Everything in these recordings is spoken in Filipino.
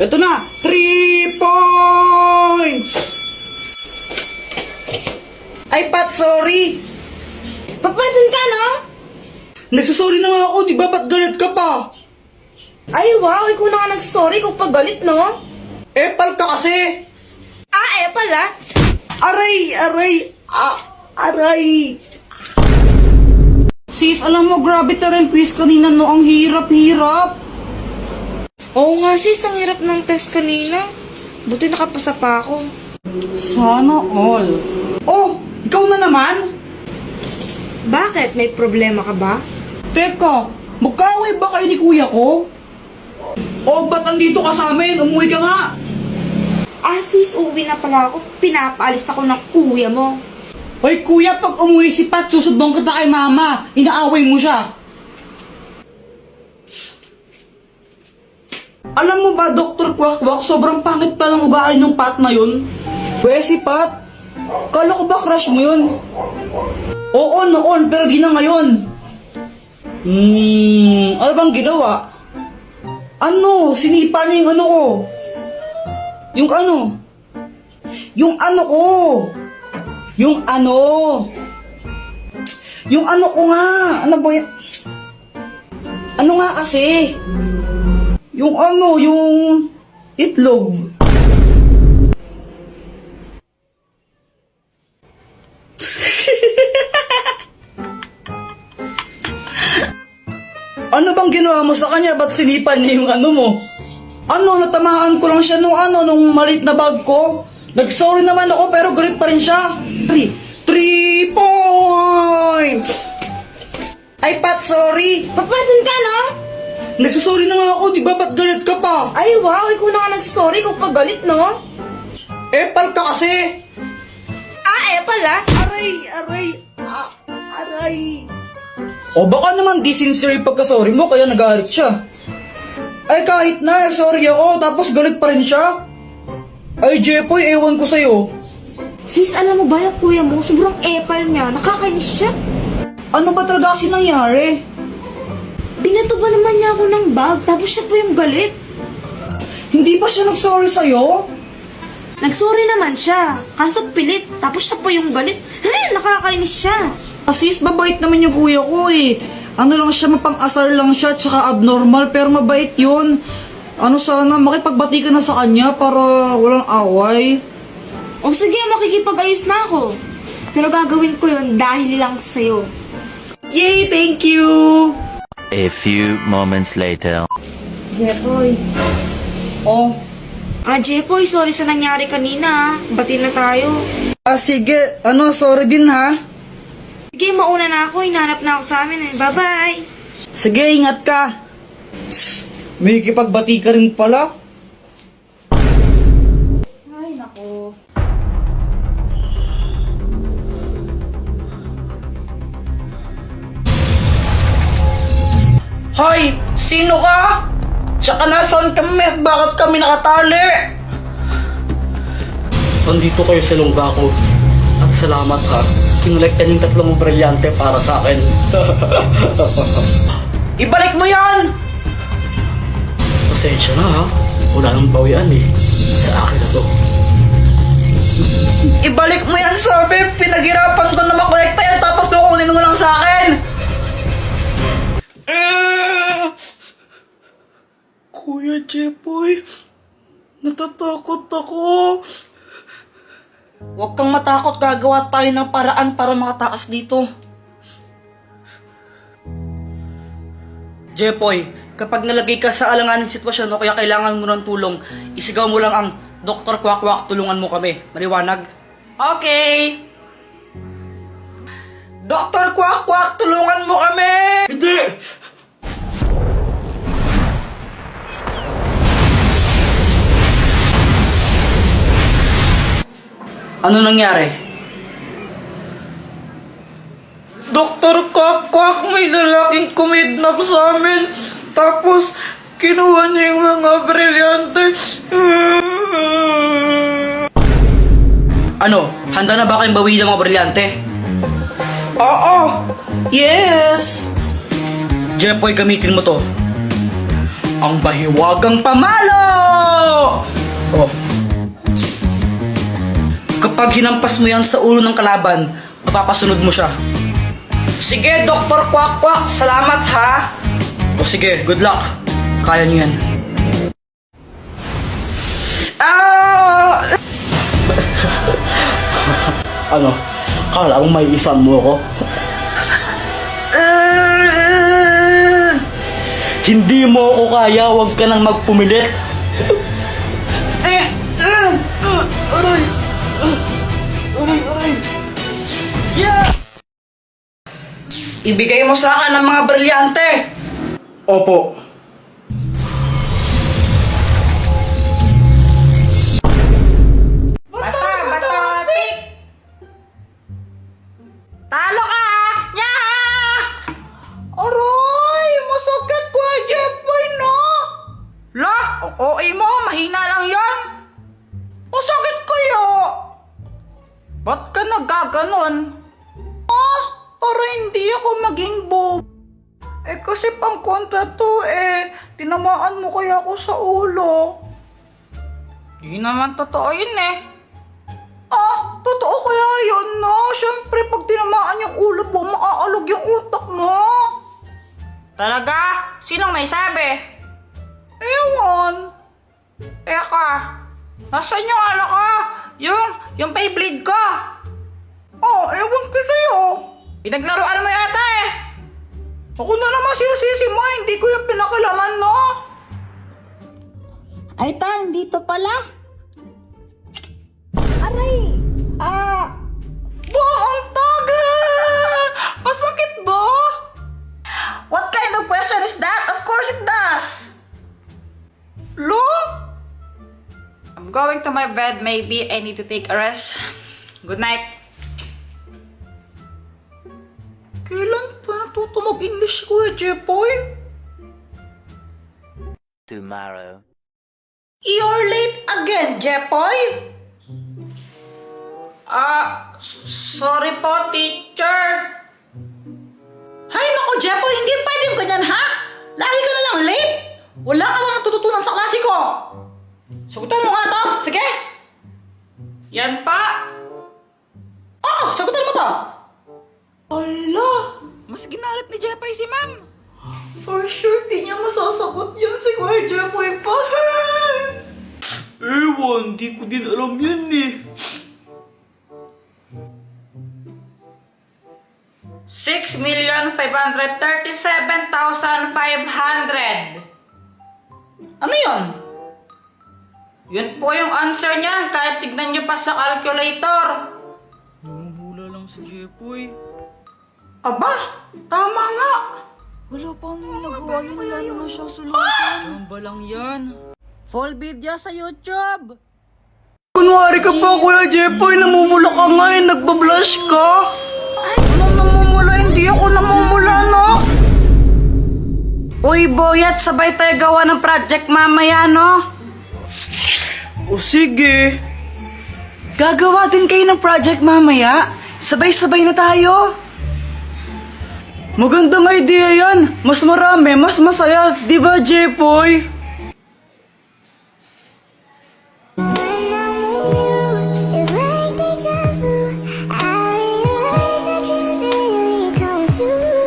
Ito na! 3 points! Ay, Pat, sorry! Papansin ka, no? Nagsasorry na nga ako, di ba? Ba't galit ka pa? Ay, wow, ikaw na nga nagsorry kung pagalit, no? Epal ka kasi! Pala. Aray! Aray! Sis, alam mo, grabe talaga yung quiz kanina, no? Ang hirap-hirap! Oo nga, sis, ang hirap ng test kanina. Buti nakapasa pa ako. Sana all. Oh, ikaw na naman? Bakit? May problema ka ba? Teka, magkaaway ba kayo ni kuya ko? O, ba't andito ka sa amin? Umuwi ka nga! Sis, uwi na pala ako. Pinapaalis ako ng kuya mo. Hoy kuya, pag umuwi si Pat, susubong kita kay mama. Inaaway mo siya. Alam mo ba, Dr. Quack-Quack, sobrang pangit pa ng ugali ng Pat na yun? Pwede si Pat? Kala ko ba crush mo yun? Oo, noon, pero di na ngayon. Ano bang ginawa? Ano? Sinipa niya yung ano ko. Yung ano? Yung ano ko. Yung ano? Yung ano ko nga. Ano ba yan? Ano nga kasi? Yung ano, yung itlog. Ano bang ginawa mo sa kanya? Ba't sinipan niya yung ano mo? Ano, natamaan ko lang siya nung ano, nung maliit na bag ko. Nag-sorry naman ako pero galit pa rin siya. 3 points! Ay, Pat, sorry. Papansin ka, no? Nagsusorry na nga ako, di ba? Ba't galit ka pa? Ay, wow, ikaw na nga nagsorry kung pagalit, no? Epal ka kasi! Pala. Aray! O baka naman di sincere yung pagkasorry mo, kaya nagalit siya. Ay, kahit na, sorry ako, tapos galit pa rin siya. Ay, Jepoy, ewan ko sa'yo. Sis, alam mo ba yung kuya mo? Sobrang epal niya. Nakakainis siya. Ano ba talaga kasi nangyari? Binato ba naman niya ako ng bag, tapos siya pa yung galit. Hindi pa siya nag-sorry sa'yo? Nagsorry naman siya, kaso pilit, tapos siya pa yung galit. Nakakainis siya. Asis, mabait naman yung kuya ko eh. Ano lang siya, mapang-asar lang siya, tsaka abnormal, pero mabait yun. Ano sana, makipagbati ka na sa kanya para walang away. O sige, makikipag-ayos na ako. Pero gagawin ko yun dahil lang sa'yo. Yay, thank you! A few moments later. Jepoy. Oh, Jepoy, sorry sa nangyari kanina. Bati na tayo. sige, sorry din ha. Sige, mauna na ako. Hinanap na ako sa amin eh. Bye-bye. Sige, ingat ka. May kipagbati ka rin pala. Ay, nako. Hoy! Sino ka? Tsaka nasaan kami at bakit kami nakatali? Nandito kayo sa lungga ko. At salamat ha. Kinolektan yung 3 brilyante para sa akin. Ibalik mo yan! Pasensya na ha. Wala nang bawian eh. Sa akin na to. Ibalik mo yan, sabi! Pinaghirapan ko na makolekta yan tapos kukunin mo lang sa akin! Kuya Jepoy, natatakot ako. Huwag kang matakot, gagawa tayo ng paraan para makataas dito. Jepoy, kapag nalagay ka sa alanganing sitwasyon o kaya kailangan mo ng tulong, isigaw mo lang ang Dr. Quack-Quack, tulungan mo kami. Maliwanag? Okay! Dr. Quack-Quack, tulungan mo kami! Hindi! Ano nangyari? Dr. Quack-Quack, may lalaking kumidnap sa amin. Tapos, kinuha niya yung mga brilyante. Ano? Handa na ba kayong bawiin ng mga brilyante? Oo! Yes! Jepoy, gamitin mo to. Ang bahiwagang pamalo! Kapag hinampas mo yan sa ulo ng kalaban, mapapasunod mo siya. Sige, Dr. Kwak Kwak, salamat ha. O sige, good luck. Kaya niyo yan. Ah! Ano? Kala mo may isan mo ako? Hindi mo ako kaya, huwag ka nang magpumilit. Aray! Aray! Yeah! Ibigay mo sa akin ang mga brilyante. Opo. Talo ka! Yeah! Aray! Masakit ko, Jeffoy, no? La, OA mo, mahina lang yan. Masakit kayo. Ba't ka nagkaganon? Ah, para hindi ako maging bob. Eh kasi pang kontra to tinamaan mo kaya ako sa ulo. Di naman totoo yun eh. Ah, totoo kaya yun, no? Siyempre, pag tinamaan yung ulo mo, maaalog yung utak mo. Talaga? Sinong may sabi? Ewan. Eka, nasan yung ano ka? Yung Beyblade ka? Oh, ewan ko sa'yo. Pinaglaruan mo yata eh. Ako na naman sisi mo, hindi ko yung pinakalaman, no? Ay, Tan, dito pala. Aray! Bong, ang tagal! Masakit ba? What kind of question is that? Of course it does. Lo? I'm going to my bed. Maybe I need to take a rest. Good night. Kailan pa natuto mag-English ko Jeffoy? Tomorrow. You're late again, Jeffoy? Sorry po, teacher. Hay nako, Jeffoy, hindi pwedeng ganyan, ha? Lagi ka na lang late. Wala ka na natututunan sa klase ko. Sagutan mo nga to, sige. Yan pa. Sagutan mo to. Ala, mas ginalit ni Jeffoy si ma'am. For sure, di niya masasagot yan si Kuya Jeffoy pa. Ewan, di ko din alam yan eh. 6,537,500. Ano yun? Yun po yung answer niyan kahit tignan nyo pa sa calculator. Namumula lang si Jeffoy. Aba, tama nga. Wala pa nang nagawa yun, wala naman siyang solusyon. Chamba lang yan. Full video sa YouTube. Kunwari ka pa, Kuya Jeffoy, namumula ka nga nagbablush ka. Anong namumula? Hindi ako namumula, no? Uy, Boyat, sabay tayo gawa ng project mamaya, no? O sige. Gagawa din kayo ng project mamaya. Sabay-sabay na tayo. Magandang idea yan. Mas marami, mas masaya. Di ba, Jeffoy?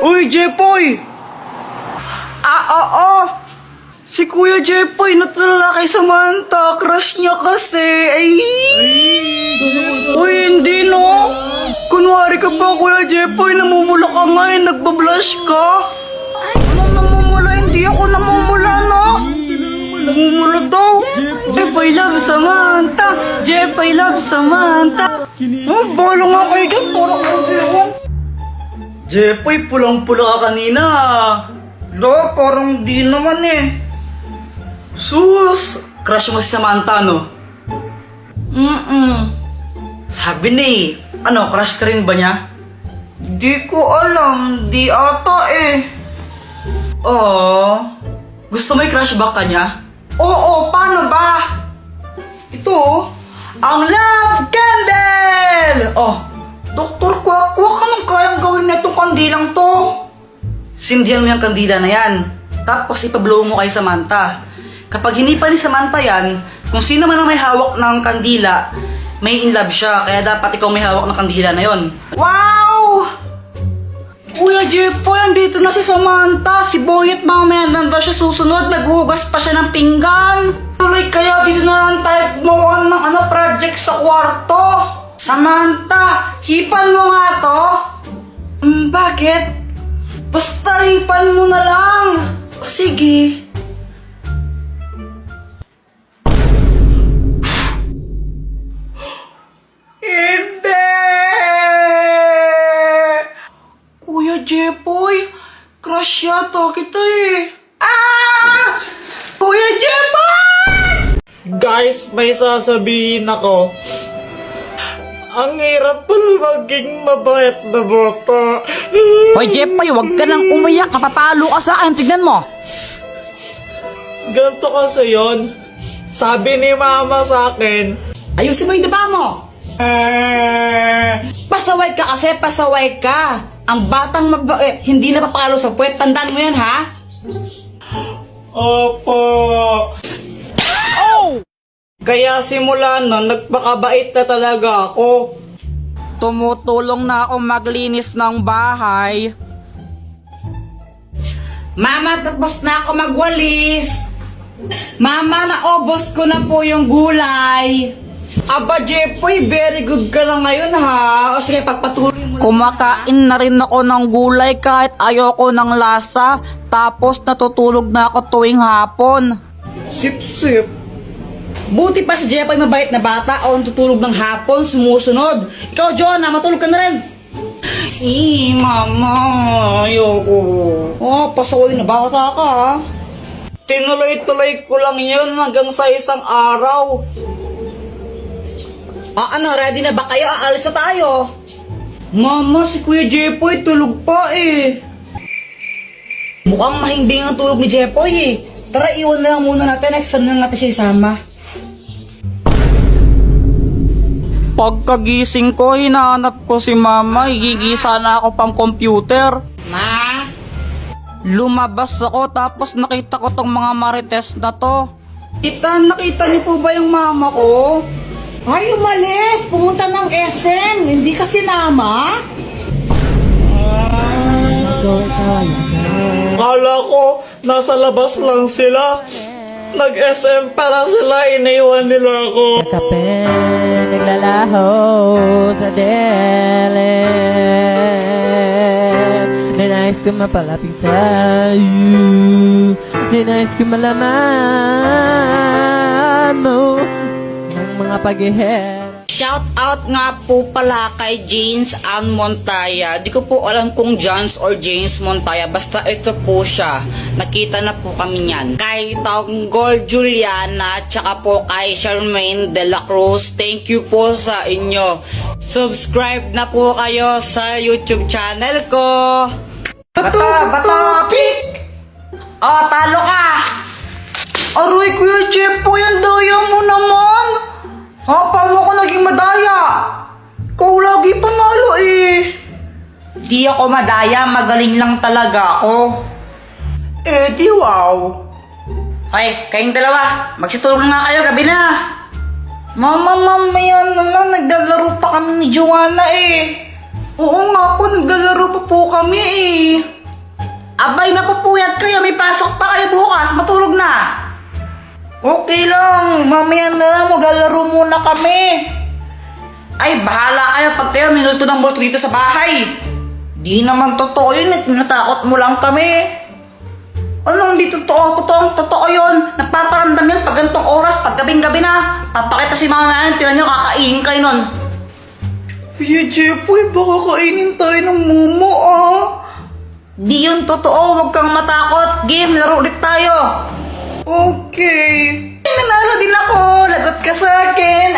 Uy, Jeffoy! Oo. Si Kuya Jeffoy natulala kay Samantha. Crush niya kasi. Uy, hindi no. Kunwari ka pa, Kuya Jeffoy. Namumula ka nga nagbablush ka. Anong namumula? Hindi ako namumula, no? Namumula daw. Jeffoy love Samantha. Jeffoy love Samantha. Bolo nga kayo dyan. Parang ewan. Jeffoy, pulang-pula ka kanina. Lo, parang di naman eh. Sus! Crush mo si Samantha, no? Sabi ni, ano, crush ka rin ba niya? Di ko alam, di ata eh. Oh, gusto mo i-crush back ka niya? Oo, paano ba? Ito, ang love candle! Oh, Dr. Kwak Kwak, anong kayang gawin na itong kandilang to? Sindihan mo yung kandila na yan. Tapos ipablow mo kay Samantha. Kapag hinipa ni Samantha yan, kung sino man ang may hawak ng kandila, may in love siya, kaya dapat ikaw may hawak ng kandila na yon. Wow! Kuya Jepoy, andito na si Samantha. Si Boyet mamaya nandun siya susunod. Naghuhugas pa siya ng pinggan. Tuloy kaya dito na lang tayo gumawa ng project sa kwarto. Samantha, hipan mo nga to. Bakit? Basta hipan mo na lang. O sige. Hindi! Kuya Jepoy, crush yata kita eh. Ah! Kuya Jepoy! Guys, may sasabihin ako. Ang hirap pala maging mabait na bata. Hoy Jepoy, huwag ka nang umiyak. Napapalo ka sa akin. Tignan mo. Ganito kasi yon. Sabi ni mama sa akin, Ayusin mo yung daba mo. Pasaway ka kasi, pasaway ka. Ang batang mabait, hindi napapalo sa puwet. Tandaan mo yan, ha? Opo. Kaya simula nun, nagpakabait na talaga ako. Tumutulong na ako maglinis ng bahay. Mama, tapos na ako magwalis. Mama, naubos ko na po yung gulay. Aba, Jepoy, very good ka na ngayon, ha? O sige, pagpatuloy mo. Kumakain na rin ako ng gulay kahit ayoko ng lasa. Tapos natutulog na ako tuwing hapon. Sip-sip. Buti pa si Jepoy mabait na bata o natutulog ng hapon, sumusunod. Ikaw, Jonah, matulog ka na rin. Mama, ayoko. Oh, pasaway na bata ka, ha? Tinuloy-tuloy ko lang yun hanggang sa isang araw. Ano, ready na ba kayo? Aalis na tayo. Mama, si Kuya Jepoy tulog pa eh. Mukhang mahimbing ang tulog ni Jepoy eh. Tara, iwan na lang muna natin. Next time na natin siya isama. Pagkagising ko, hinahanap ko si Mama. Higigisa na ako pang computer. Ma? Lumabas ako tapos nakita ko tong mga marites na to. Tita, nakita niyo po ba yung mama ko? Ay, umalis. Pumunta ng SM. Hindi ka sinama. Kala ko, nasa labas lang sila. Nag-SM pala sila, iniwan nila ako. Kape, naglalaho sa dilim. Ninais ko mapalapit sa'yo. Ninais ko malaman mo ng mga pag-ihera. Shout out nga po pala kay James Ann Montaya. Di ko po alam kung Jans or James Montaya. Basta ito po siya. Nakita na po kami niyan. Kay Tanggol Juliana, tsaka po kay Charmaine De La Cruz. Thank you po sa inyo. Subscribe na po kayo sa YouTube channel ko. Bata, pick! Oh, talo ka! Aroy, Kuya Jepoy, ang daya mo naman! Ha, paano ako naging madaya? Ikaw lagi panalo eh. Di ako madaya, magaling lang talaga ako. Eh, di wow. Ay, kayong dalawa, magsitulong nga kayo, gabi na. Mama, mamaya na lang, naglalaro pa kami ni Joanna eh. Oo nga po, naglalaro pa po kami eh. Abay, mapupuyat kayo, may pasok pa kayo bukas, matulog na. Okay lang, mamaya na lang, maglalaro muna kami. Ay, bahala kayo pag kayo minulto ng multo dito sa bahay. Di naman totoo yun, natakot mo lang kami. Anong di totoo? Totoo yun. Nagpaparamdam yun pag ganitong oras, pag gabing-gabi na. Papakita si mama yan, tinan nyo, kakainin kayo nun. Kuya Jepoy, baka kainin tayo ng mumo ah. Di yun totoo, huwag kang matakot. Game, laro ulit tayo. Okay. Nanalo din ako. Lagot ka sa akin.